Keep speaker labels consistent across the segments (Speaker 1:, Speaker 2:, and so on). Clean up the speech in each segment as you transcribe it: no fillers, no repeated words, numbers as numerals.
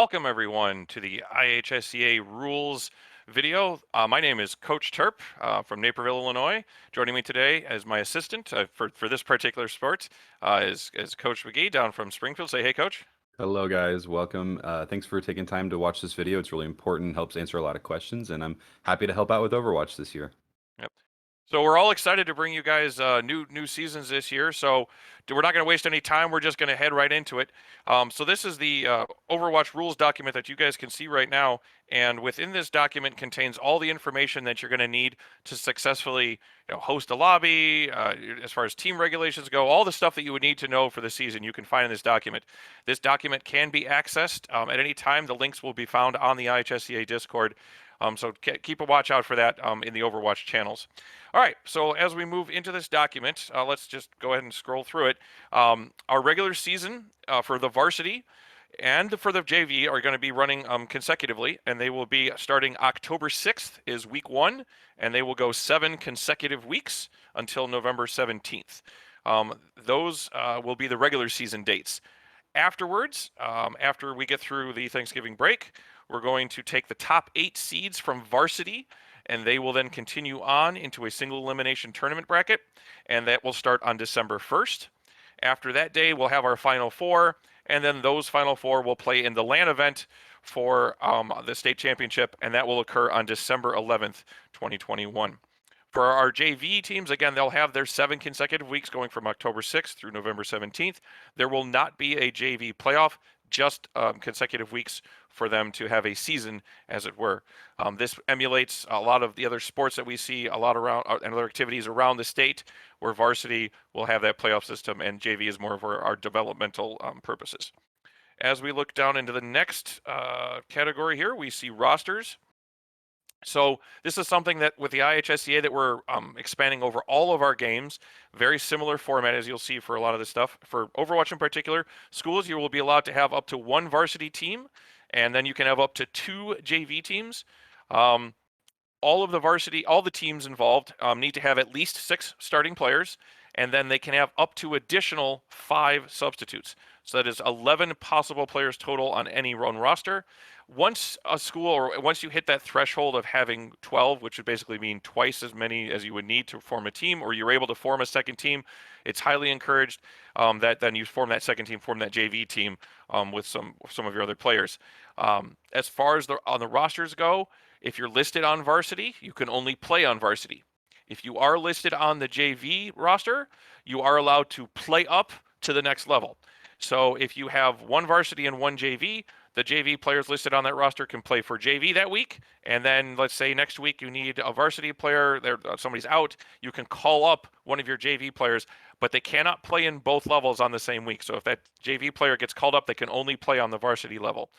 Speaker 1: Welcome everyone to the IHSEA rules video. My name is Coach Terp from Naperville, Illinois. Joining me today as my assistant for this particular sport is Coach McGee down from Springfield. Say hey, Coach.
Speaker 2: Hello guys, welcome. Thanks for taking time to watch this video. It's really important, helps answer a lot of questions, and I'm happy to help out with Overwatch this year.
Speaker 1: Yep. So we're all excited to bring you guys new seasons this year. So we're not going to waste any time. We're just going to head right into it. So this is the Overwatch rules document that you guys can see right now, and within this document contains all the information that you're going to need to successfully host a lobby. As far as team regulations go, all the stuff that you would need to know for the season you can find in this document. This document can be accessed at any time. The links will be found on the IHSEA Discord. So keep a watch out for that in the Overwatch channels. All right, so as we move into this document, let's just go ahead and scroll through it. Our regular season for the varsity and for the JV are going to be running consecutively, and they will be starting October 6th is week 1, and they will go 7 consecutive weeks until November 17th. Those will be the regular season dates. Afterwards, after we get through the Thanksgiving break, we're going to take the top 8 seeds from varsity, and they will then continue on into a single elimination tournament bracket, and that will start on December 1st. After that day, we'll have our final 4, and then those final 4 will play in the LAN event for the state championship, and that will occur on December 11th, 2021. For our JV teams, again, they'll have their 7 consecutive weeks going from October 6th through November 17th. There will not be a JV playoff, just consecutive weeks for them to have a season, as it were. This emulates a lot of the other sports that we see a lot around and other activities around the state, where varsity will have that playoff system and JV is more for our developmental purposes. As we look down into the next category here, we see rosters. So this is something that with the IHSEA that we're expanding over all of our games. Very similar format as you'll see for a lot of this stuff. For Overwatch in particular, schools, you will be allowed to have up to 1 varsity team, and then you can have up to 2 JV teams. All the teams involved need to have at least 6 starting players, and then they can have up to additional 5 substitutes. So that is 11 possible players total on any run roster. Once you hit that threshold of having 12, which would basically mean twice as many as you would need to form a team, or you're able to form a second team, it's highly encouraged that then you form that second team, form that JV team with some of your other players. As far as on the rosters go, if you're listed on varsity, you can only play on varsity. If you are listed on the JV roster, you are allowed to play up to the next level. So if you have 1 varsity and 1 JV, the JV players listed on that roster can play for JV that week, and then let's say next week you need a varsity player, somebody's out, you can call up one of your JV players, but they cannot play in both levels on the same week. So if that JV player gets called up, they can only play on the varsity level.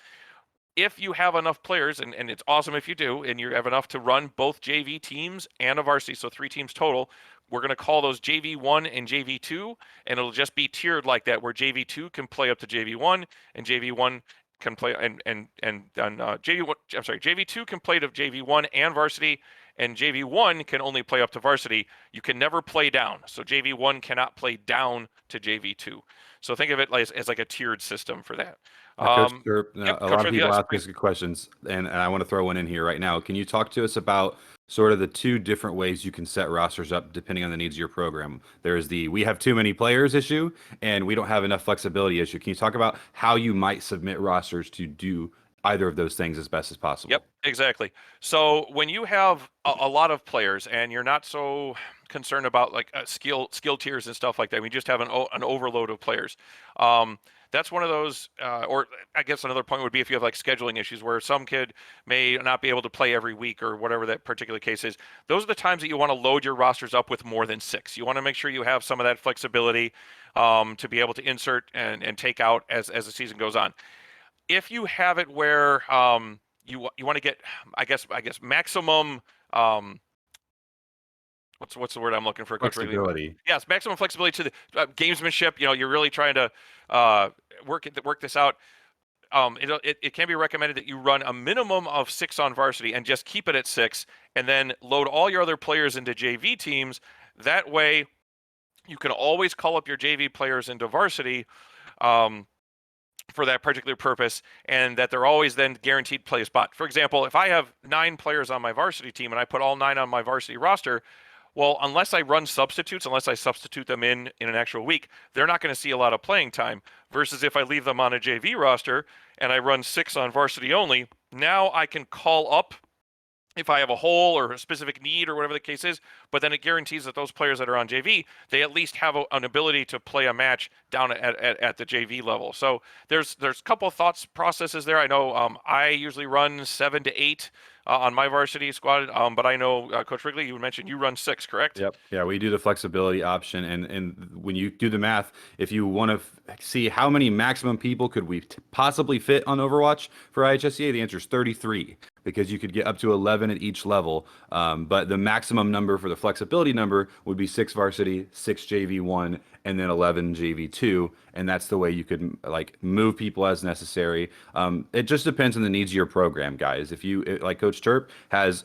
Speaker 1: If you have enough players, and it's awesome if you do, and you have enough to run both JV teams and a varsity, so 3 teams total, we're going to call those JV1 and JV2, and it'll just be tiered like that, where JV2 can play up to JV1, and JV1 can play, JV2 can play to JV1 and varsity, and JV1 can only play up to varsity. You can never play down, so JV1 cannot play down to JV2. So think of it as like a tiered system for that.
Speaker 2: Coach Sherp,
Speaker 1: Yep,
Speaker 2: a
Speaker 1: Coach
Speaker 2: lot of
Speaker 1: Ridley,
Speaker 2: people
Speaker 1: yes,
Speaker 2: ask
Speaker 1: please.
Speaker 2: us good questions, and I want to throw one in here right now. Can you talk to us about sort of the 2 different ways you can set rosters up depending on the needs of your program? There's the we have too many players issue, and we don't have enough flexibility issue. Can you talk about how you might submit rosters to do either of those things as best as
Speaker 1: Yep,
Speaker 2: possible?
Speaker 1: exactly. So when you have a lot of players and you're not so concerned about like skill tiers and stuff like that, we just have an overload of players. That's one of those, or I guess another point would be if you have like scheduling issues where some kid may not be able to play every week or whatever that particular case is. Those are the times that you want to load your rosters up with more than 6. You want to make sure you have some of that flexibility to be able to insert and take out as the season goes on. If you have it where you want to get, I guess maximum what's the word I'm looking for, Coach Wrigley?
Speaker 2: Flexibility.
Speaker 1: Yes, maximum flexibility to the gamesmanship. You're really trying to work this out. It can be recommended that you run a minimum of 6 on varsity and just keep it at 6, and then load all your other players into JV teams. That way, you can always call up your JV players into varsity. for that particular purpose, and that they're always then guaranteed play spot. For example, if I have 9 players on my varsity team and I put all 9 on my varsity roster, well, unless I run substitutes, unless I substitute them in an actual week, they're not going to see a lot of playing time. Versus if I leave them on a JV roster and I run 6 on varsity only, now I can call up if I have a hole or a specific need or whatever the case is, but then it guarantees that those players that are on JV, they at least have an ability to play a match down at the JV level. So there's a couple of thoughts processes there. I know I usually run 7 to 8 on my varsity squad, but I know Coach Wrigley, you mentioned you run 6, correct?
Speaker 2: Yep. Yeah, we do the flexibility option, and when you do the math, if you want to see how many maximum people could we possibly fit on Overwatch for IHSEA, the answer is 33 because you could get up to 11 at each level. But the maximum number for the flexibility number would be 6 varsity, 6 JV1, and then 11 JV2, and that's the way you could like move people as necessary. It just depends on the needs of your program, guys. If you like Coach Terp has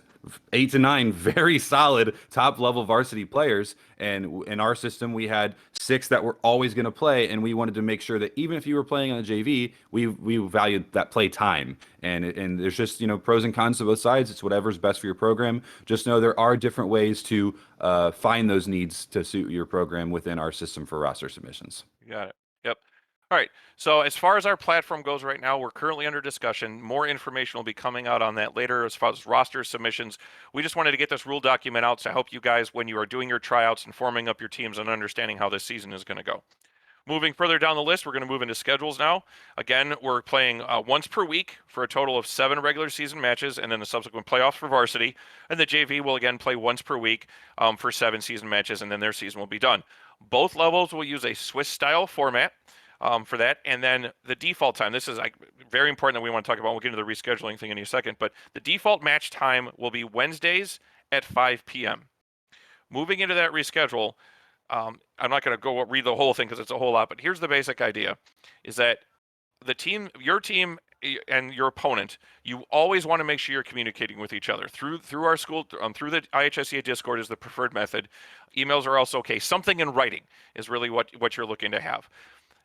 Speaker 2: 8 to 9 very solid top level varsity players, and in our system we had 6 that were always going to play, and we wanted to make sure that even if you were playing on the JV, we valued that play time, and there's just pros and cons to both sides. It's whatever's best for your program. Just know there are different ways to find those needs to suit your program within our system for roster submissions.
Speaker 1: You got it. Yep. All right. So as far as our platform goes right now, we're currently under discussion. More information will be coming out on that later as far as roster submissions. We just wanted to get this rule document out to help you guys when you are doing your tryouts and forming up your teams and understanding how this season is going to go. Moving further down the list, we're going to move into schedules now. Again, we're playing once per week for a total of 7 regular season matches, and then the subsequent playoffs for varsity. And the JV will again play once per week for 7 season matches, and then their season will be done. Both levels will use a Swiss-style format for that, and then the default time. This is very important that we want to talk about. We'll get into the rescheduling thing in a second, but the default match time will be Wednesdays at 5 p.m. Moving into that reschedule, I'm not going to go read the whole thing because it's a whole lot, but here's the basic idea: is that your team and your opponent, you always want to make sure you're communicating with each other through our school, through the IHSEA Discord is the preferred method. Emails are also okay. Something in writing is really what you're looking to have.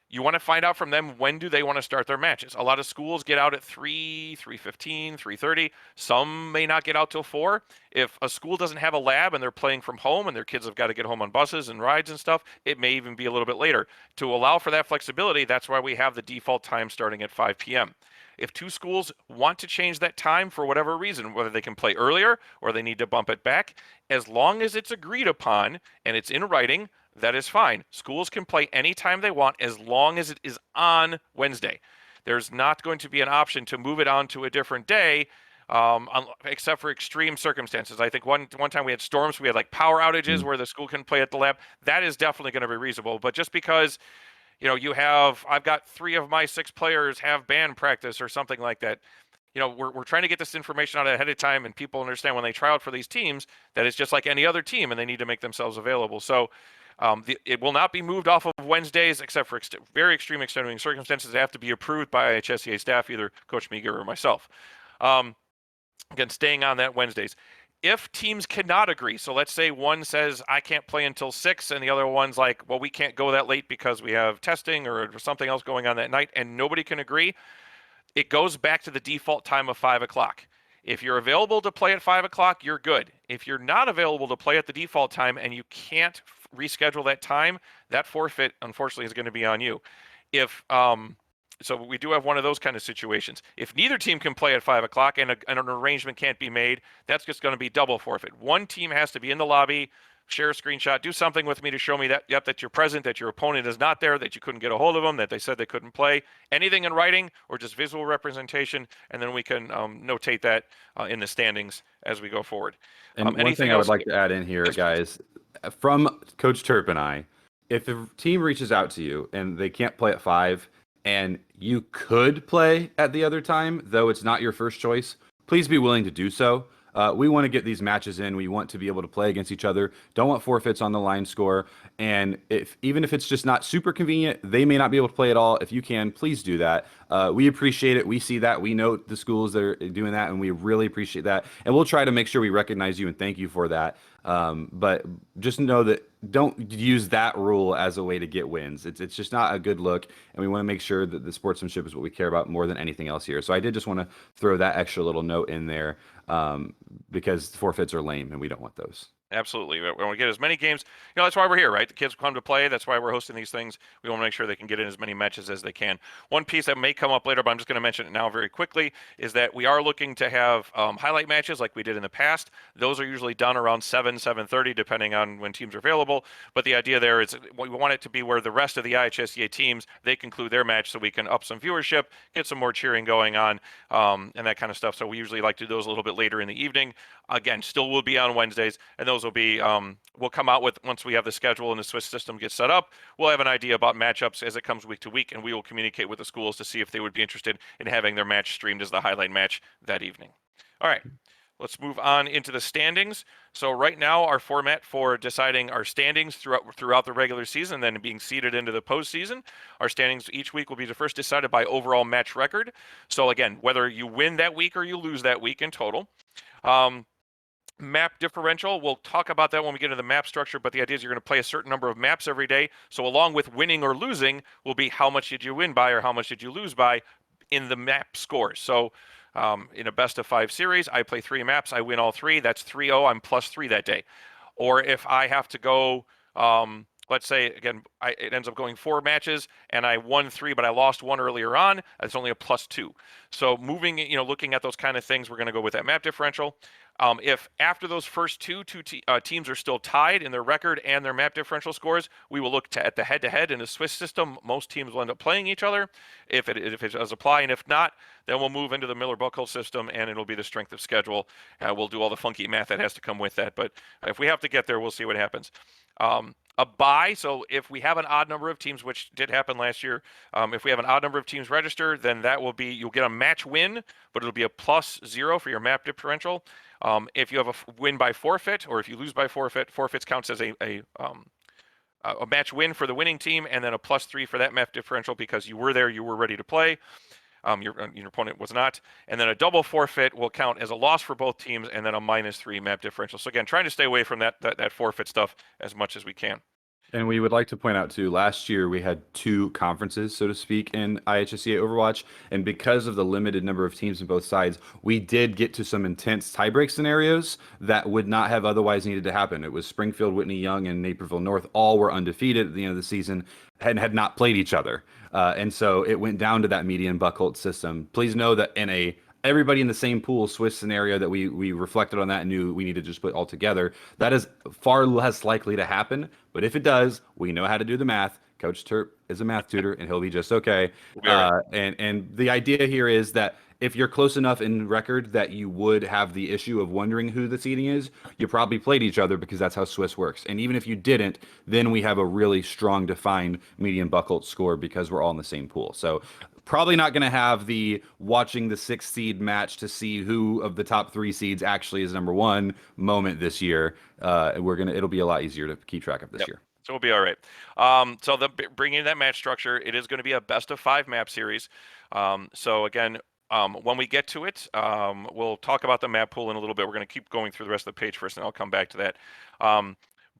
Speaker 1: You want to find out from them when do they want to start their matches. A lot of schools get out at 3, 3:15, 3:30. Some may not get out till 4. If a school doesn't have a lab and they're playing from home and their kids have got to get home on buses and rides and stuff, it may even be a little bit later. To allow for that flexibility, that's why we have the default time starting at 5 p.m. If 2 schools want to change that time for whatever reason, whether they can play earlier or they need to bump it back, as long as it's agreed upon and it's in writing, that is fine. Schools can play anytime they want as long as it is on Wednesday. There's not going to be an option to move it on to a different day, except for extreme circumstances. I think one time we had storms, we had like power outages where the school couldn't play at the lab. That is definitely going to be reasonable. But just because I've got 3 of my 6 players have band practice or something like that. We're trying to get this information out ahead of time, and people understand when they try out for these teams that it's just like any other team, and they need to make themselves available. So it will not be moved off of Wednesdays except for very extreme extenuating circumstances. They have to be approved by IHSEA staff, either Coach Meager or myself. Again, staying on that Wednesdays. If teams cannot agree, so let's say one says, I can't play until 6, and the other one's like, well, we can't go that late because we have testing or something else going on that night, and nobody can agree, it goes back to the default time of 5 o'clock. If you're available to play at 5 o'clock, you're good. If you're not available to play at the default time and you can't reschedule that time, that forfeit, unfortunately, is going to be on you. So we do have one of those kind of situations. If neither team can play at 5 o'clock and an arrangement can't be made, that's just going to be double forfeit. One team has to be in the lobby, share a screenshot, do something with me to show me that, yep, that you're present, that your opponent is not there, that you couldn't get a hold of them, that they said they couldn't play. Anything in writing or just visual representation, and then we can notate that in the standings as we go forward.
Speaker 2: And one thing I would like to add in here, guys, from Coach Turp and I, if a team reaches out to you and they can't play at 5 and you could play at the other time, though it's not your first choice, please be willing to do so. We want to get these matches in. We want to be able to play against each other. Don't want forfeits on the line score. And even if it's just not super convenient, they may not be able to play at all. If you can, please do that. We appreciate it. We see that. We know the schools that are doing that, and we really appreciate that. And we'll try to make sure we recognize you and thank you for that. But just know that don't use that rule as a way to get wins. It's just not a good look, and we want to make sure that the sportsmanship is what we care about more than anything else here. So I did just want to throw that extra little note in there, because forfeits are lame, and we don't want those.
Speaker 1: Absolutely. We want to get as many games. That's why we're here, right? The kids come to play. That's why we're hosting these things. We want to make sure they can get in as many matches as they can. One piece that may come up later, but I'm just going to mention it now very quickly, is that we are looking to have highlight matches like we did in the past. Those are usually done around 7:30, depending on when teams are available. But the idea there is we want it to be where the rest of the IHSEA teams, they conclude their match so we can up some viewership, get some more cheering going on, and that kind of stuff. So we usually like to do those a little bit later in the evening. Again, still will be on Wednesdays, and those will be, we'll come out with, once we have the schedule and the Swiss system gets set up, we'll have an idea about matchups as it comes week to week, and we will communicate with the schools to see if they would be interested in having their match streamed as the highlight match that evening. All right, let's move on into the standings. So right now, our format for deciding our standings throughout the regular season, then being seeded into the postseason, our standings each week will be first decided by overall match record. So again, whether you win that week or you lose that week in total. Map differential, we'll talk about that when we get into the map structure, but the idea is you're going to play a certain number of maps every day. So along with winning or losing will be how much did you win by or how much did you lose by in the map scores. So in a best of 5 series, I play 3 maps, I win all 3. That's 3-0. I'm +3 that day. Or if I have to go, let's say again, it ends up going 4 matches and I won 3, but I lost 1 earlier on. That's only a +2. So moving, looking at those kind of things, we're going to go with that map differential. If after those first two teams are still tied in their record and their map differential scores, we will look at the head-to-head in the Swiss system. Most teams will end up playing each other if it does apply, and if not, then we'll move into the Miller-Buckle system, and it'll be the strength of schedule. We'll do all the funky math that has to come with that, but if we have to get there, we'll see what happens. A bye, so if we have an odd number of teams, which did happen last year, if we have an odd number of teams register, then that will be, you'll get a match win, but it'll be a +0 for your map differential. If you have a win by forfeit, or if you lose by forfeit, forfeits counts as a match win for the winning team, and then a +3 for that map differential because you were there, you were ready to play. Your opponent was not. And then a double forfeit will count as a loss for both teams, and then a -3 map differential. So again, trying to stay away from that forfeit stuff as much as we can.
Speaker 2: And we would like to point out too, last year we had 2 conferences, so to speak, in IHSEA Overwatch, and because of the limited number of teams on both sides, we did get to some intense tiebreak scenarios that would not have otherwise needed to happen. It was Springfield, Whitney Young, and Naperville North all were undefeated at the end of the season and had not played each other, and so it went down to that median Buckholt system. Please know that in a everybody in the same pool Swiss scenario that we reflected on that and knew we need to just put all together. That is far less likely to happen, but if it does, we know how to do the math. Coach Terp is a math tutor, and he'll be just okay.
Speaker 1: We'll be all right.
Speaker 2: And the idea here is that if you're close enough in record that you would have the issue of wondering who the seeding is, you probably played each other because that's how Swiss works. And even if you didn't, then we have a really strong defined median Buckholt score because we're all in the same pool. So probably not going to have the watching the 6th seed match to see who of the top 3 seeds actually is number 1 moment this year. It'll be a lot easier to keep track of this year.
Speaker 1: So we'll be all right. So bringing in that match structure, it is going to be a best of 5 map series. So again, when we get to it, we'll talk about the map pool in a little bit. We're going to keep going through the rest of the page first, and I'll come back to that.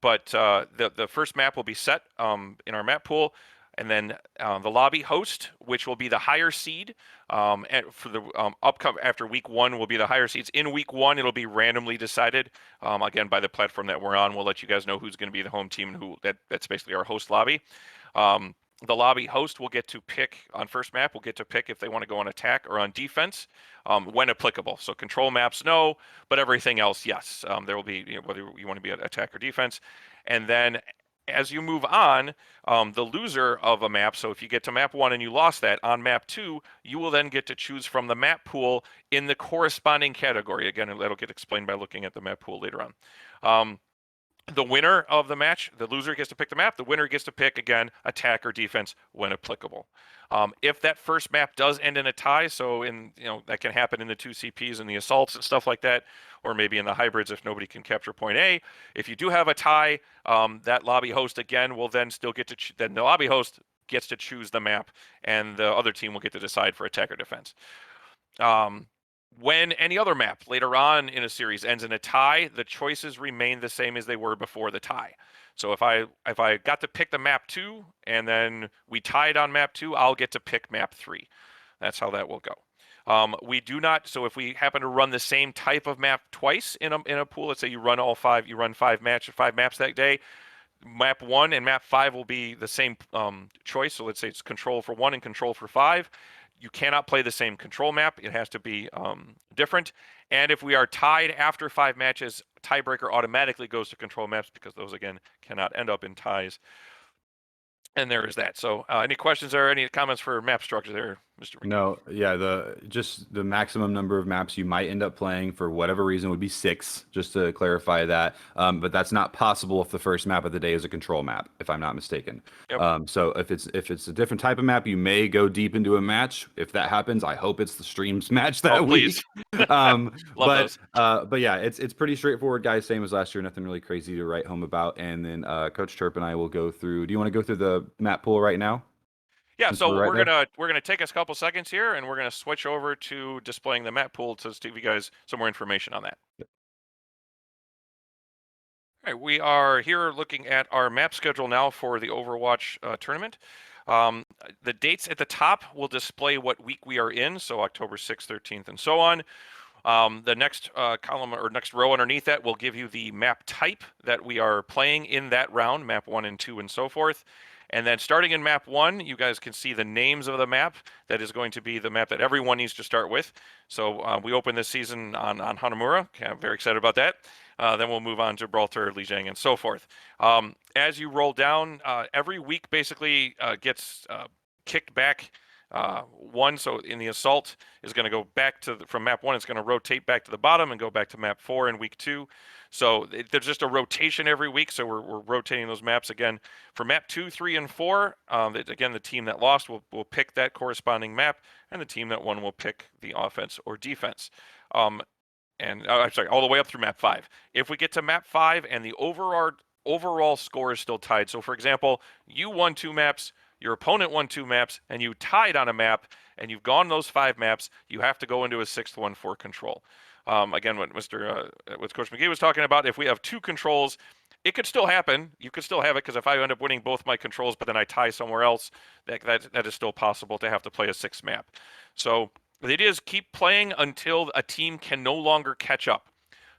Speaker 1: But the first map will be set in our map pool. And then the lobby host, which will be the higher seed, for the after week 1 will be the higher seeds. In week 1, it'll be randomly decided, again by the platform that we're on. We'll let you guys know who's going to be the home team and that's basically our host lobby. The lobby host will get to pick on first map. Will get to pick if they want to go on attack or on defense, when applicable. So control maps, no, but everything else, yes. There will be whether you want to be an attack or defense, and then as you move on, the loser of a map, so if you get to map 1 and you lost that, on map 2, you will then get to choose from the map pool in the corresponding category. Again, that'll get explained by looking at the map pool later on. The winner of the match, the loser gets to pick the map. The winner gets to pick, again, attack or defense when applicable. If that first map does end in a tie, so that can happen in the 2 CPs and the assaults and stuff like that, or maybe in the hybrids if nobody can capture point A. If you do have a tie, that lobby host again will then still get to then the lobby host gets to choose the map, and the other team will get to decide for attack or defense. When any other map later on in a series ends in a tie, the choices remain the same as they were before the tie. So if I got to pick the map 2 and then we tied on map 2, I'll get to pick map 3. That's how that will go. We do not. So if we happen to run the same type of map twice in a pool, let's say you run five maps that day. Map 1 and map 5 will be the same choice. So let's say it's control for 1 and control for 5. You cannot play the same control map. It has to be different. And if we are tied after 5 matches, tiebreaker automatically goes to control maps because those, again, cannot end up in ties. And there is that. So any questions or any comments for map structure there, Mr. McGee?
Speaker 2: No, yeah, the maximum number of maps you might end up playing for whatever reason would be 6, just to clarify that. But that's not possible if the first map of the day is a control map, if I'm not mistaken.
Speaker 1: Yep.
Speaker 2: So if it's a different type of map, you may go deep into a match. If that happens, I hope it's the streams match that
Speaker 1: Oh,
Speaker 2: week.
Speaker 1: please.
Speaker 2: Um,
Speaker 1: Love those.
Speaker 2: but yeah, it's pretty straightforward, guys. Same as last year, nothing really crazy to write home about. And then Coach Chirp and I will go through. Do you want to go through the map pool right now?
Speaker 1: Yeah,
Speaker 2: Since we're
Speaker 1: so
Speaker 2: right there.
Speaker 1: we're gonna take us a couple seconds here, and we're gonna switch over to displaying the map pool to give you guys some more information on that. All right, we are here looking at our map schedule now for the Overwatch tournament. The dates at the top will display what week we are in, so October 6th, 13th, and so on. The next column or next row underneath that will give you the map type that we are playing in that round, map 1 and 2 and so forth. And then starting in map 1, you guys can see the names of the map. That is going to be the map that everyone needs to start with. So we open this season on Hanamura. Okay, I'm very excited about that. Then we'll move on to Gibraltar, Lijiang, and so forth. As you roll down, every week basically gets kicked back one. So in the assault is going to go back to from map 1. It's going to rotate back to the bottom and go back to map 4 in week 2. So there's just a rotation every week. So we're rotating those maps again for map 2, 3, and 4. Again, the team that lost will pick that corresponding map, and the team that won will pick the offense or defense. I'm sorry, all the way up through map 5. If we get to map 5 and the overall score is still tied. So for example, you won 2 maps, your opponent won 2 maps, and you tied on a map, and you've gone those 5 maps, you have to go into a 6th one for control. Again, what Coach McGee was talking about, if we have 2 controls, it could still happen. You could still have it because if I end up winning both my controls, but then I tie somewhere else, that is still possible to have to play a 6th map. So the idea is keep playing until a team can no longer catch up.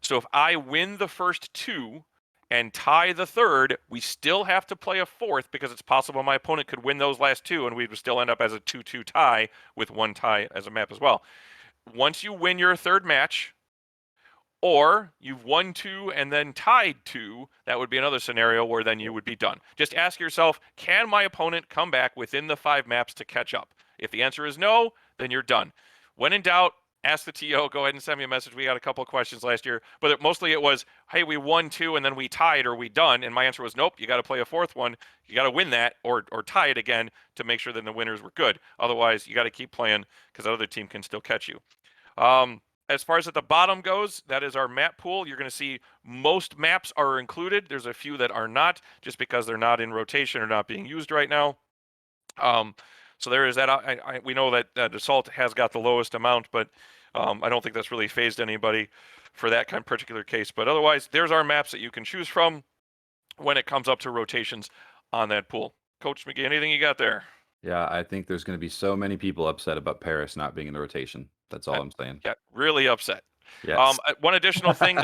Speaker 1: So if I win the first 2 and tie the 3rd, we still have to play a 4th because it's possible my opponent could win those last 2 and we would still end up as a 2-2 tie with 1 tie as a map as well. Once you win your 3rd match, or you've won 2 and then tied 2, that would be another scenario where then you would be done. Just ask yourself, can my opponent come back within the 5 maps to catch up? If the answer is no, then you're done. When in doubt, ask the TO. Go ahead and send me a message. We got a couple of questions last year, but mostly it was, hey, we won 2 and then we tied, or we done? And my answer was, nope, you got to play a 4th one. You got to win that or tie it again to make sure that the winners were good. Otherwise, you got to keep playing because the other team can still catch you. As far as at the bottom goes, that is our map pool. You're going to see most maps are included. There's a few that are not, just because they're not in rotation or not being used right now. So there is that. We know that Assault has got the lowest amount, but I don't think that's really phased anybody for that kind of particular case. But otherwise, there's our maps that you can choose from when it comes up to rotations on that pool. Coach McGee, anything you got there?
Speaker 2: Yeah, I think there's going to be so many people upset about Paris not being in the rotation. That's all I'm saying.
Speaker 1: Yeah, really upset.
Speaker 2: Yes.
Speaker 1: One additional thing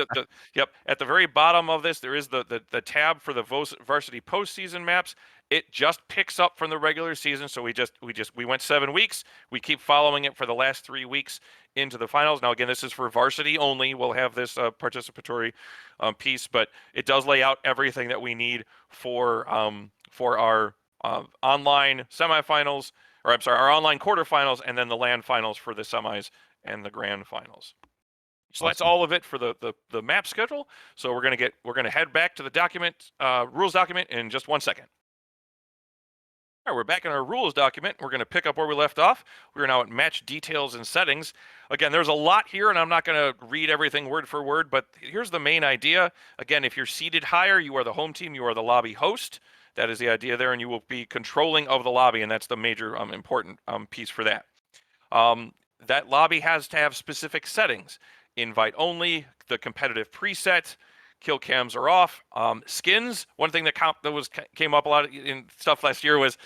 Speaker 1: yep, at the very bottom of this, there is the tab for the varsity postseason maps. It just picks up from the regular season, so we went 7 weeks. We keep following it for the last 3 weeks into the finals. Now, again, this is for varsity only. We'll have this participatory piece, but it does lay out everything that we need for our online semifinals, or I'm sorry, our online quarterfinals, and then the LAN finals for the semis and the grand finals. So that's all of it for the map schedule. So we're gonna head back to the document, rules document in just 1 second. All right, we're back in our rules document. We're going to pick up where we left off. We are now at match details and settings. Again, there's a lot here, and I'm not going to read everything word for word, but here's the main idea. Again, if you're seated higher, you are the home team, you are the lobby host. That is the idea there, and you will be controlling of the lobby, and that's the major important piece for that. that lobby has to have specific settings. Invite only, the competitive preset, kill cams are off. Skins, one thing that came up a lot in stuff last year was,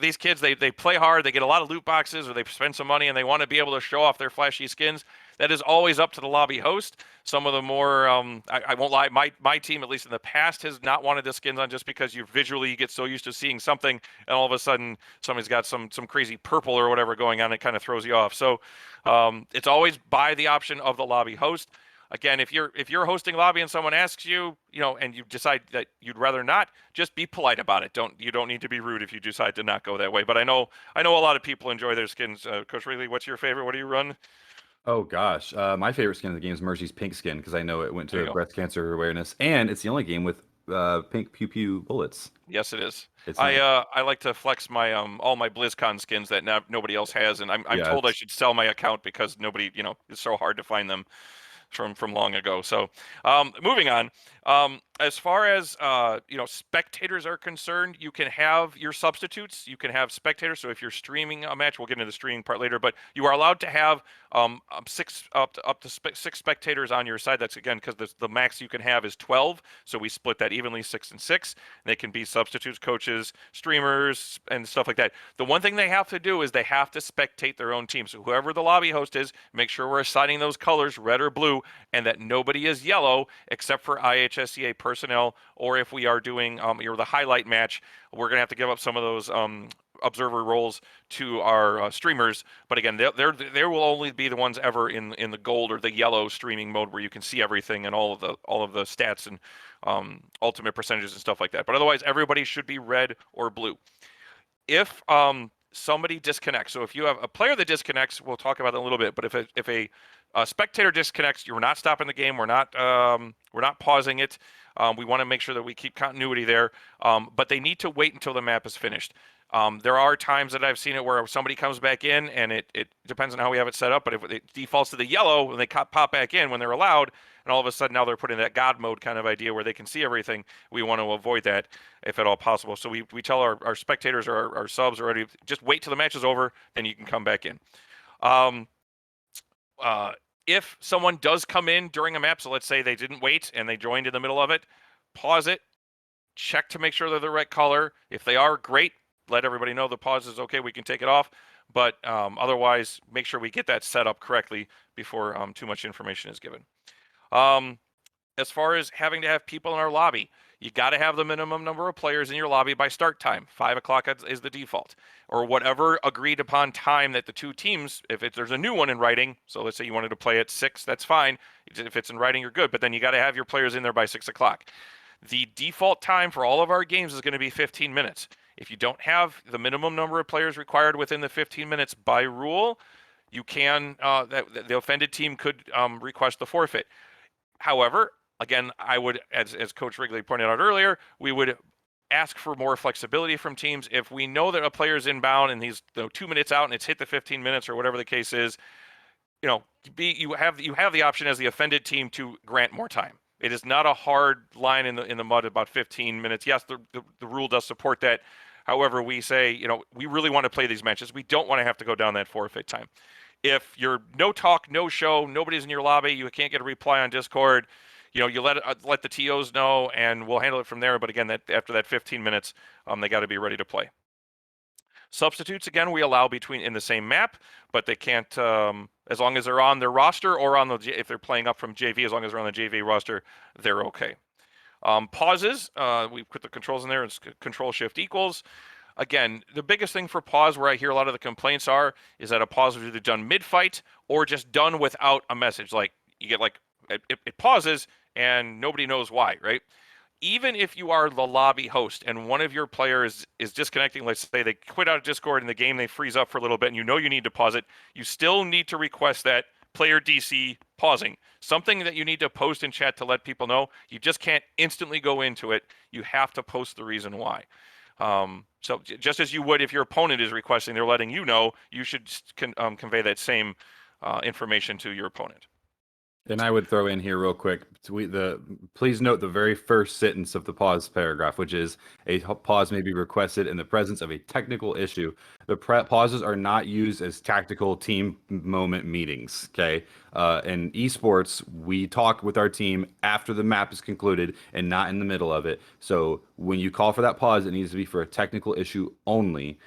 Speaker 1: these kids, they play hard, they get a lot of loot boxes, or they spend some money and they want to be able to show off their flashy skins. That is always up to the lobby host. Some of the more, I won't lie, my team, at least in the past, has not wanted the skins on, just because you visually get so used to seeing something, and all of a sudden somebody's got some crazy purple or whatever going on. It kind of throws you off. So it's always by the option of the lobby host. Again, if you're hosting lobby and someone asks you, and you decide that you'd rather not, just be polite about it. You don't need to be rude if you decide to not go that way. But I know a lot of people enjoy their skins. Coach Wrigley, what's your favorite? What do you run?
Speaker 2: Oh gosh, my favorite skin in the game is Mercy's pink skin because I know it went
Speaker 1: There you
Speaker 2: to
Speaker 1: go.
Speaker 2: breast cancer awareness, and it's the only game with pink pew pew bullets.
Speaker 1: Yes, it is.
Speaker 2: It's
Speaker 1: I
Speaker 2: nice.
Speaker 1: I like to flex my all my BlizzCon skins that nobody else has, and I'm
Speaker 2: Yeah,
Speaker 1: told I
Speaker 2: it's
Speaker 1: should sell my account because nobody, it's so hard to find them from long ago. So, moving on. As far as spectators are concerned, you can have your substitutes. You can have spectators. So if you're streaming a match, we'll get into the streaming part later. But you are allowed to have six spectators on your side. That's again because the max you can have is 12. So we split that evenly, 6 and 6. And they can be substitutes, coaches, streamers, and stuff like that. The one thing they have to do is they have to spectate their own team. So whoever the lobby host is, make sure we're assigning those colors, red or blue, and that nobody is yellow except for IHSEA personnel, or if we are doing the highlight match, we're going to have to give up some of those observer roles to our streamers. But again, they will only be the ones ever in the gold or the yellow streaming mode, where you can see everything and all of the stats and ultimate percentages and stuff like that. But otherwise, everybody should be red or blue. If somebody disconnects, so if you have a player that disconnects, we'll talk about that in a little bit. But if a spectator disconnects, you're not stopping the game. We're not pausing it. We want to make sure that we keep continuity there. But they need to wait until the map is finished. There are times that I've seen it where somebody comes back in, and it depends on how we have it set up. But if it defaults to the yellow, and they pop back in when they're allowed, and all of a sudden now they're put in that God mode kind of idea where they can see everything. We want to avoid that if at all possible. So we tell our spectators or our subs already, just wait till the match is over, then you can come back in. Um, if someone does come in during a map, so let's say they didn't wait and they joined in the middle of it, pause it, check to make sure they're the right color. If they are, great. Let everybody know the pause is okay. We can take it off. But otherwise, make sure we get that set up correctly before too much information is given. As far as having to have people in our lobby, you got to have the minimum number of players in your lobby by start time. 5 o'clock is the default, or whatever agreed upon time that the two teams, if there's a new one in writing, so let's say you wanted to play at 6, that's fine. If it's in writing, you're good, but then you got to have your players in there by 6 o'clock. The default time for all of our games is going to be 15 minutes. If you don't have the minimum number of players required within the 15 minutes by rule, you can, the offended team could request the forfeit. However, again, I would, as Coach Wrigley pointed out earlier, we would ask for more flexibility from teams. If we know that a player is inbound and he's 2 minutes out and it's hit the 15 minutes or whatever the case is, you have the option as the offended team to grant more time. It is not a hard line in the mud about 15 minutes. Yes, the rule does support that. However, we say, we really want to play these matches. We don't want to have to go down that forfeit time. If you're no talk, no show, nobody's in your lobby, you can't get a reply on Discord, you let the TOs know, and we'll handle it from there. But again, after that 15 minutes, they got to be ready to play. Substitutes, again, we allow in the same map, but they can't, as long as they're on their roster or if they're playing up from JV, as long as they're on the JV roster, they're okay. Pauses, we put the controls in there. It's control shift equals. Again, the biggest thing for pause, where I hear a lot of the complaints is that a pause is either done mid-fight or just done without a message. Like, you get it pauses and nobody knows why, right? Even if you are the lobby host and one of your players is disconnecting, let's say they quit out of Discord in the game, they freeze up for a little bit, and you need to pause it, you still need to request that player DC pausing. Something that you need to post in chat to let people know. You just can't instantly go into it. You have to post the reason why. So just as you would if your opponent is requesting, they're letting you know, you should convey that same information to your opponent.
Speaker 2: And I would throw in here real quick. Please note the very first sentence of the pause paragraph, which is a pause may be requested in the presence of a technical issue. The pauses are not used as tactical team moment meetings. Okay, in esports, we talk with our team after the map is concluded and not in the middle of it. So when you call for that pause, it needs to be for a technical issue only.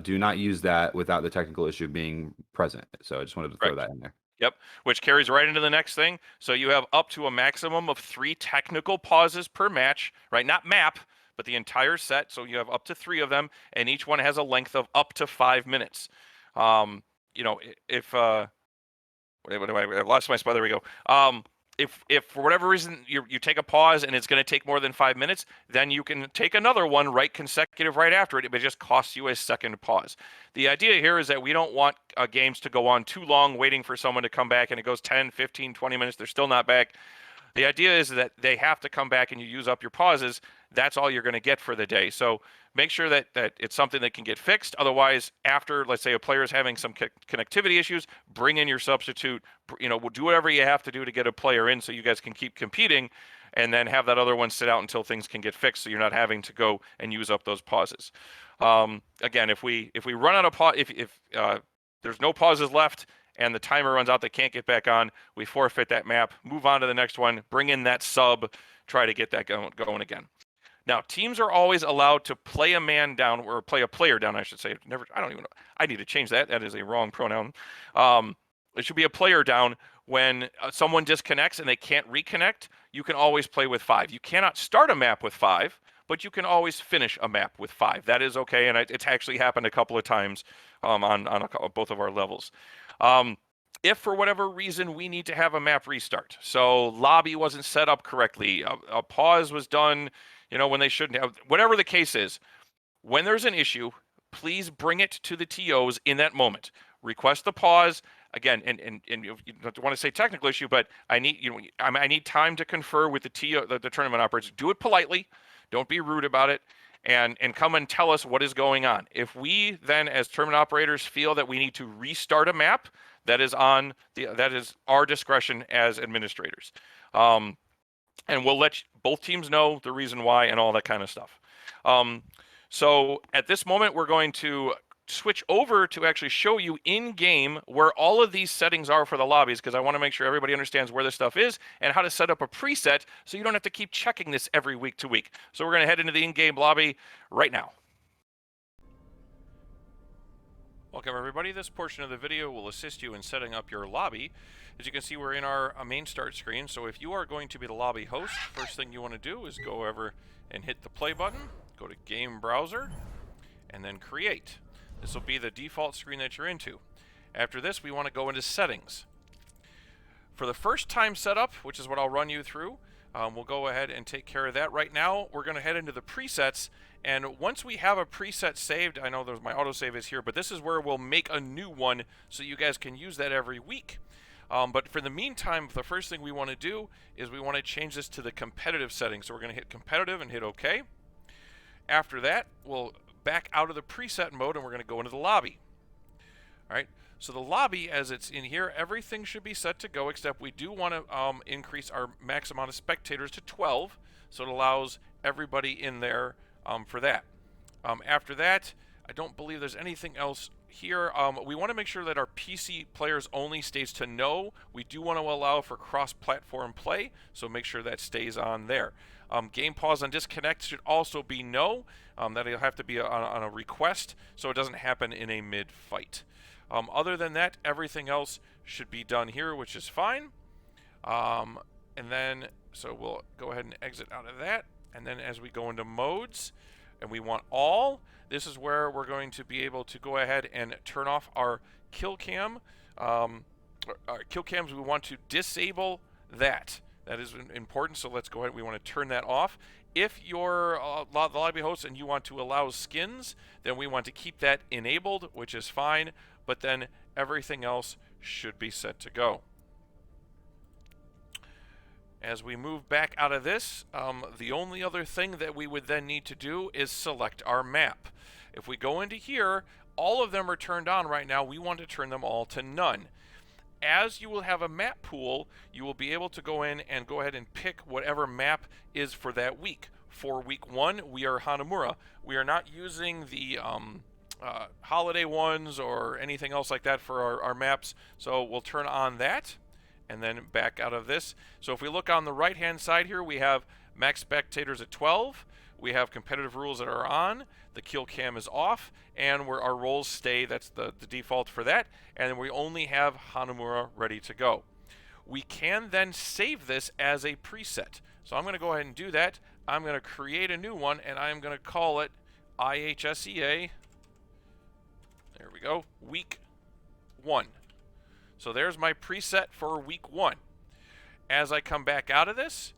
Speaker 2: Do not use that without the technical issue being present. So I just wanted to throw
Speaker 1: Right.
Speaker 2: that in there.
Speaker 1: Yep, which carries right into the next thing. So you have up to a maximum of 3 technical pauses per match, right? Not map, but the entire set. So you have up to 3 of them, and each one has a length of up to 5 minutes. You know, if I've lost my spot. There we go. If for whatever reason you take a pause and it's going to take more than 5 minutes, then you can take another one right consecutive right after it. It just costs you a second pause. The idea here is that we don't want games to go on too long waiting for someone to come back and it goes 10, 15, 20 minutes. They're still not back. The idea is that they have to come back and you use up your pauses. That's all you're going to get for the day. So make sure that it's something that can get fixed. Otherwise, after, let's say, a player is having some connectivity issues, bring in your substitute. You know, do whatever you have to do to get a player in so you guys can keep competing, and then have that other one sit out until things can get fixed so you're not having to go and use up those pauses. Again, if we run out of pause, if there's no pauses left, and the timer runs out, they can't get back on, we forfeit that map, move on to the next one, bring in that sub, try to get that going again. Now, teams are always allowed to play a man down, or play a player down, I should say. I don't even know. I need to change that. That is a wrong pronoun. It should be a player down when someone disconnects and they can't reconnect. You can always play with 5. You cannot start a map with 5, but you can always finish a map with 5. That is okay, and it's actually happened a couple of times on both of our levels. If for whatever reason we need to have a map restart, so lobby wasn't set up correctly, a pause was done, you know, when they shouldn't have, whatever the case is, when there's an issue, please bring it to the TOs in that moment. Request the pause again, and you don't want to say technical issue, but I need time to confer with the TO, the tournament operators. Do it politely, don't be rude about it, and come and tell us what is going on. If we then, as tournament operators, feel that we need to restart a map, that is our discretion as administrators. And we'll let both teams know the reason why and all that kind of stuff. So at this moment, we're going to switch over to actually show you in game where all of these settings are for the lobbies, because I want to make sure everybody understands where this stuff is and how to set up a preset so you don't have to keep checking this every week to week. So we're going to head into the in-game lobby right now. Welcome everybody. This portion of the video will assist you in setting up your lobby. As you can see, we're in our main start screen. So if you are going to be the lobby host, first thing you want to do is go over and hit the play button, go to game browser, and then create. This will be the default screen that you're into. After this, we want to go into settings. For the first time setup, which is what I'll run you through, we'll go ahead and take care of that. Right now, we're going to head into the presets, and once we have a preset saved, I know my autosave is here, but this is where we'll make a new one so you guys can use that every week. But for the meantime, the first thing we want to do is we want to change this to the competitive setting. So we're going to hit competitive and hit OK. After that, we'll back out of the preset mode and we're going to go into the lobby. All right. So the lobby, as it's in here, everything should be set to go, except we do want to increase our max amount of spectators to 12, so it allows everybody in there for that. After that, I don't believe there's anything else here. We want to make sure that our PC players only stays to no. We do want to allow for cross-platform play, so make sure that stays on there. Game pause on disconnect should also be no. That'll have to be on a request, so it doesn't happen in a mid-fight. Other than that, everything else should be done here, which is fine. And then, so we'll go ahead and exit out of that. And then as we go into modes, and we want all, this is where we're going to be able to go ahead and turn off our kill cam. Our kill cams, we want to disable that. That is important, so let's go ahead. We want to turn that off. If you're the lobby host and you want to allow skins, then we want to keep that enabled, which is fine, but then everything else should be set to go. As we move back out of this, the only other thing that we would then need to do is select our map. If we go into here, all of them are turned on right now. We want to turn them all to none. As you will have a map pool, you will be able to go in and go ahead and pick whatever map is for that week. For week 1, we are Hanamura. We are not using the holiday ones or anything else like that for our maps. So we'll turn on that and then back out of this. So if we look on the right hand side here, we have max spectators at 12. We have competitive rules that are on. The kill cam is off, and where our roles stay, that's the default for that. And we only have Hanamura ready to go. We can then save this as a preset. So I'm going to go ahead and do that. I'm going to create a new one, and I'm going to call it IHSEA. There we go. Week 1. So there's my preset for week 1. As I come back out of this,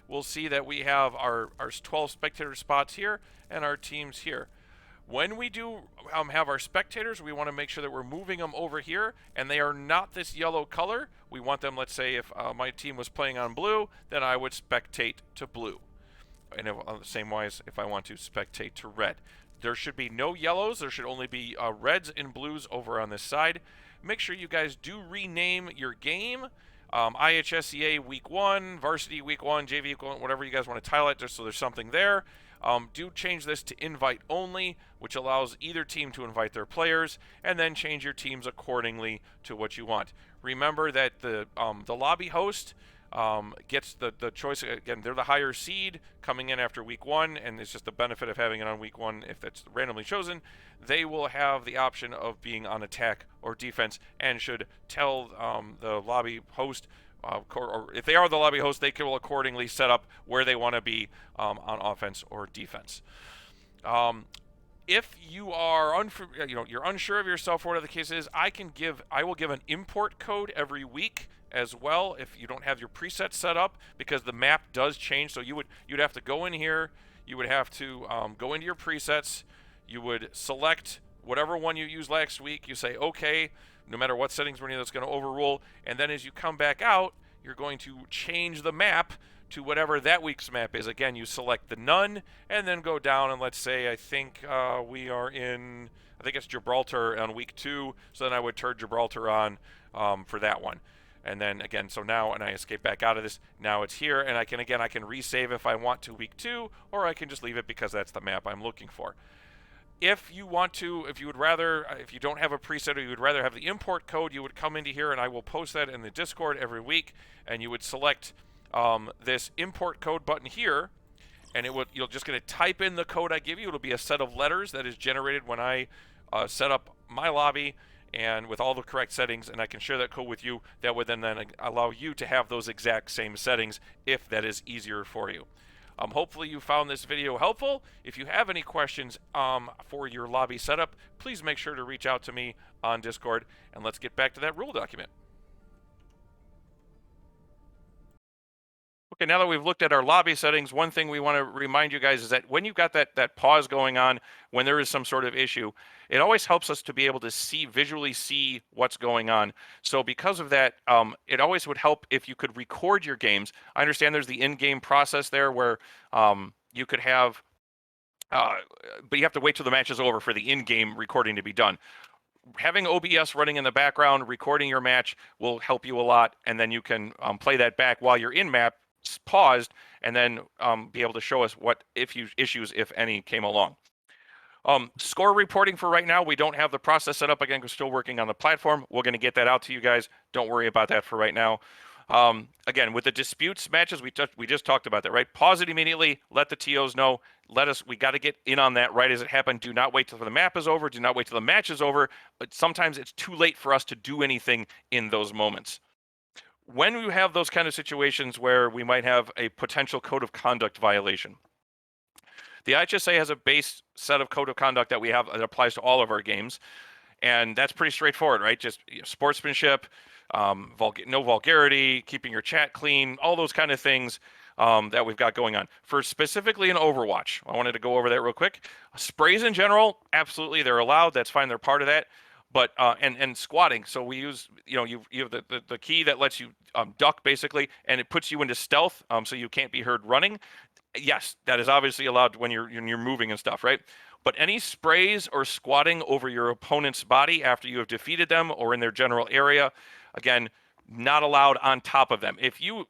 Speaker 1: we'll see that we have our 12 spectator spots here and our teams here. When we do have our spectators, we want to make sure that we're moving them over here, and they are not this yellow color. We want them, let's say if my team was playing on blue, then I would spectate to blue. And the same wise, if I want to spectate to red. There should be no yellows. There should only be reds and blues over on this side. Make sure you guys do rename your game. IHSEA Week 1, Varsity Week 1, JV Week 1, whatever you guys want to title it, just so there's something there. Do change this to invite only, which allows either team to invite their players, and then change your teams accordingly to what you want. Remember that the lobby host gets the choice. Again, they're the higher seed coming in after week 1, and it's just the benefit of having it on week 1 if it's randomly chosen. They will have the option of being on attack or defense, and should tell the lobby host, or if they are the lobby host, they will accordingly set up where they want to be on offense or defense. If you are you're unsure of yourself, or whatever the case is, I will give an import code every week as well if you don't have your presets set up, because the map does change. So you'd have to go in here, you would have to go into your presets, you would select whatever one you used last week, you say okay, no matter what settings we're in, that's going to overrule, and then as you come back out, you're going to change the map to whatever that week's map is. Again, you select the none, and then go down, and let's say I think we are in, I think it's Gibraltar on week 2, so then I would turn Gibraltar on for that one. And then again, so now, and I escape back out of this, now it's here, and I can resave if I want to week 2, or I can just leave it because that's the map I'm looking for. If you want to, if you don't have a preset, or you would rather have the import code, you would come into here, and I will post that in the Discord every week, and you would select this import code button here, and you're just going to type in the code I give you. It'll be a set of letters that is generated when I set up my lobby, and with all the correct settings, and I can share that code with you. That would then allow you to have those exact same settings if that is easier for you. Hopefully you found this video helpful. If you have any questions for your lobby setup, please make sure to reach out to me on Discord, and let's get back to that rule document. Okay, now that we've looked at our lobby settings, one thing we want to remind you guys is that when you've got that pause going on, when there is some sort of issue, it always helps us to be able to visually see what's going on. So because of that, it always would help if you could record your games. I understand there's the in-game process there where you could have, but you have to wait till the match is over for the in-game recording to be done. Having OBS running in the background, recording your match will help you a lot, and then you can play that back while you're in map, paused, and then be able to show us what issues, if any, came along. Score reporting for right now, we don't have the process set up. Again, we're still working on the platform. We're going to get that out to you guys. Don't worry about that for right now. Again, with the disputes matches, we just talked about that, right? Pause it immediately. Let the TOs know. We got to get in on that right as it happened. Do not wait till the map is over. Do not wait till the match is over. But sometimes it's too late for us to do anything in those moments. When we have those kind of situations where we might have a potential code of conduct violation, the IHSA has a base set of code of conduct that we have that applies to all of our games, and that's pretty straightforward, right? Just sportsmanship, no vulgarity, keeping your chat clean, all those kind of things that we've got going on. For specifically in Overwatch, I wanted to go over that real quick. Sprays in general, absolutely, they're allowed. That's fine. They're part of that. But and squatting, so we use, you have the key that lets you duck basically, and it puts you into stealth, so you can't be heard running. Yes, that is obviously allowed when you're moving and stuff, right? But any sprays or squatting over your opponent's body after you have defeated them or in their general area, again, not allowed on top of them. If you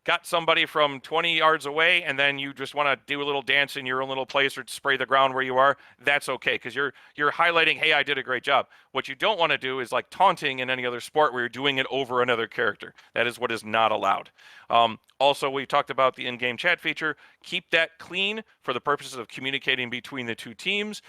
Speaker 1: got somebody from 20 yards away and then you just want to do a little dance in your own little place or spray the ground where you are, that's okay, because you're highlighting, hey, I did a great job. What you don't want to do is like taunting in any other sport where you're doing it over another character. That is what is not allowed. Also, we talked about the in-game chat feature. Keep that clean for the purposes of communicating between the two teams.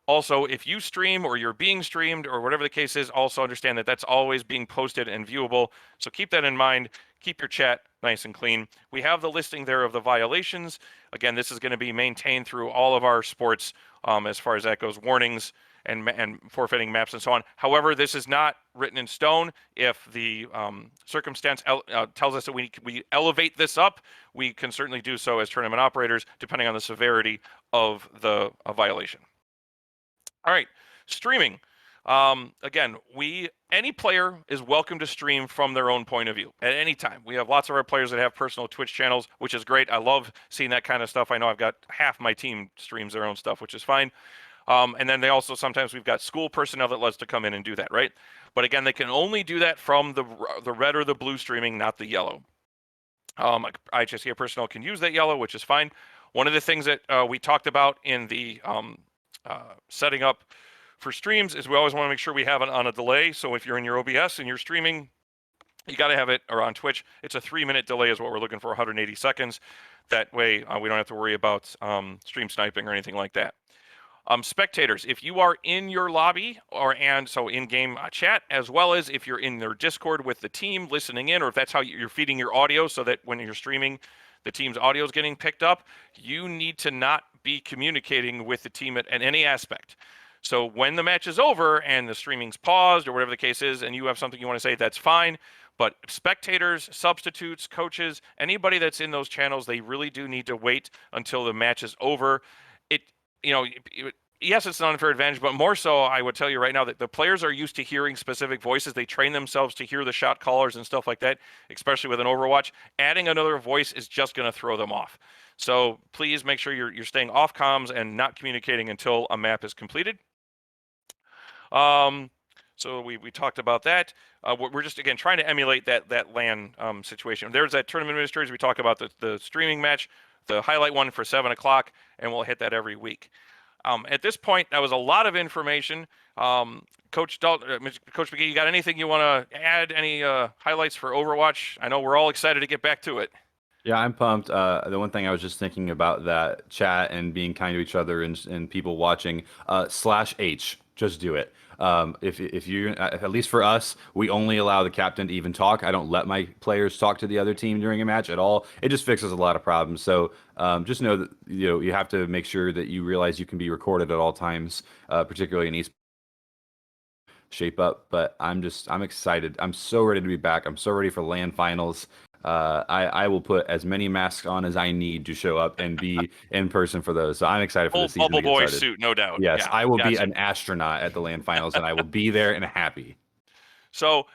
Speaker 1: Also, if you stream or you're being streamed or whatever the case is, also understand that that's always being posted and viewable. So keep that in mind. Keep your chat nice and clean. We have the listing there of the violations. Again, this is going to be maintained through all of our sports as far as that goes, warnings and forfeiting maps and so on. However, this is not written in stone. If the circumstance tells us that we elevate this up, we can certainly do so as tournament operators, depending on the severity of the violation. All right, streaming. Again, any player is welcome to stream from their own point of view at any time. We have lots of our players that have personal Twitch channels, which is great. I love seeing that kind of stuff. I know I've got half my team streams their own stuff, which is fine. And then sometimes we've got school personnel that lets to come in and do that, right? But again, they can only do that from the red or the blue streaming, not the yellow. IHSEA personnel can use that yellow, which is fine. One of the things that we talked about in the setting up for streams is we always want to make sure we have it on a delay. So if you're in your OBS and you're streaming, you got to have it, or on Twitch, it's a 3-minute delay is what we're looking for, 180 seconds. That way we don't have to worry about stream sniping or anything like that. Spectators, if you are in your lobby so in-game chat, as well as if you're in their Discord with the team listening in, or if that's how you're feeding your audio so that when you're streaming, the team's audio is getting picked up, you need to not be communicating with the team at any aspect. So when the match is over and the streaming's paused or whatever the case is, and you have something you want to say, that's fine. But spectators, substitutes, coaches, anybody that's in those channels, they really do need to wait until the match is over. Yes, it's an unfair advantage, but more so, I would tell you right now that the players are used to hearing specific voices. They train themselves to hear the shot callers and stuff like that, especially with an Overwatch. Adding another voice is just going to throw them off. So please make sure you're staying off comms and not communicating until a map is completed. So we talked about that. We're just, again, trying to emulate that LAN situation. There's that tournament administrators. We talk about the streaming match, the highlight one for 7 o'clock, and we'll hit that every week. At this point, that was a lot of information. Coach McGee, you got anything you want to add? Any highlights for Overwatch? I know we're all excited to get back to it.
Speaker 2: Yeah, I'm pumped. The one thing I was just thinking about that chat and being kind to each other and people watching, /H, just do it. If you, at least for us, we only allow the captain to even talk. I don't let my players talk to the other team during a match at all. It just fixes a lot of problems. So just know that you have to make sure that you realize you can be recorded at all times, particularly in esports. Shape up, but I'm excited. I'm so ready to be back. I'm so ready for LAN finals. I will put as many masks on as I need to show up and be in person for those. So I'm excited for the season.
Speaker 1: Bubble boy suit, no doubt.
Speaker 2: Yes,
Speaker 1: yeah,
Speaker 2: I will be an astronaut at the LAN finals, and I will be there and happy.
Speaker 1: So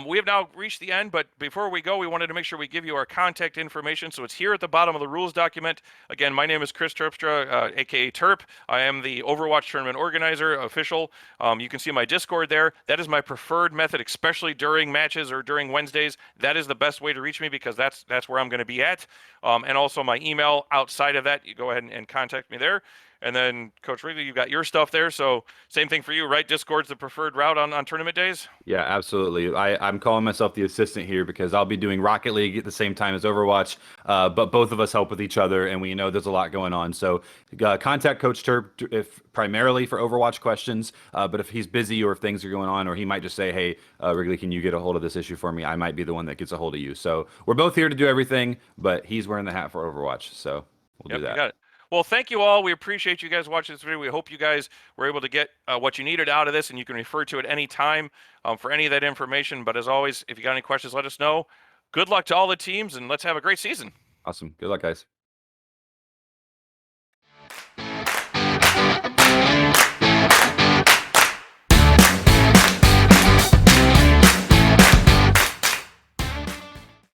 Speaker 1: we have now reached the end, but before we go, we wanted to make sure we give you our contact information. So it's here at the bottom of the rules document. Again, my name is Chris Terpstra, aka Terp. I am the Overwatch tournament organizer, official. You can see my Discord there. That is my preferred method, especially during matches or during Wednesdays. That is the best way to reach me because that's where I'm going to be at. And also my email outside of that, you go ahead and contact me there. And then, Coach Wrigley, you've got your stuff there. So same thing for you, right? Discord's the preferred route on tournament days?
Speaker 2: Yeah, absolutely. I'm calling myself the assistant here because I'll be doing Rocket League at the same time as Overwatch. But both of us help with each other, and we know there's a lot going on. So contact Coach Terp if primarily for Overwatch questions. But if he's busy or if things are going on, or he might just say, hey, Wrigley, can you get a hold of this issue for me? I might be the one that gets a hold of you. So we're both here to do everything, but he's wearing the hat for Overwatch. So we'll do that.
Speaker 1: You got it. Well, thank you all. We appreciate you guys watching this video. We hope you guys were able to get what you needed out of this, and you can refer to it any time for any of that information. But as always, if you got any questions, let us know. Good luck to all the teams, and let's have a great season.
Speaker 2: Awesome. Good luck, guys.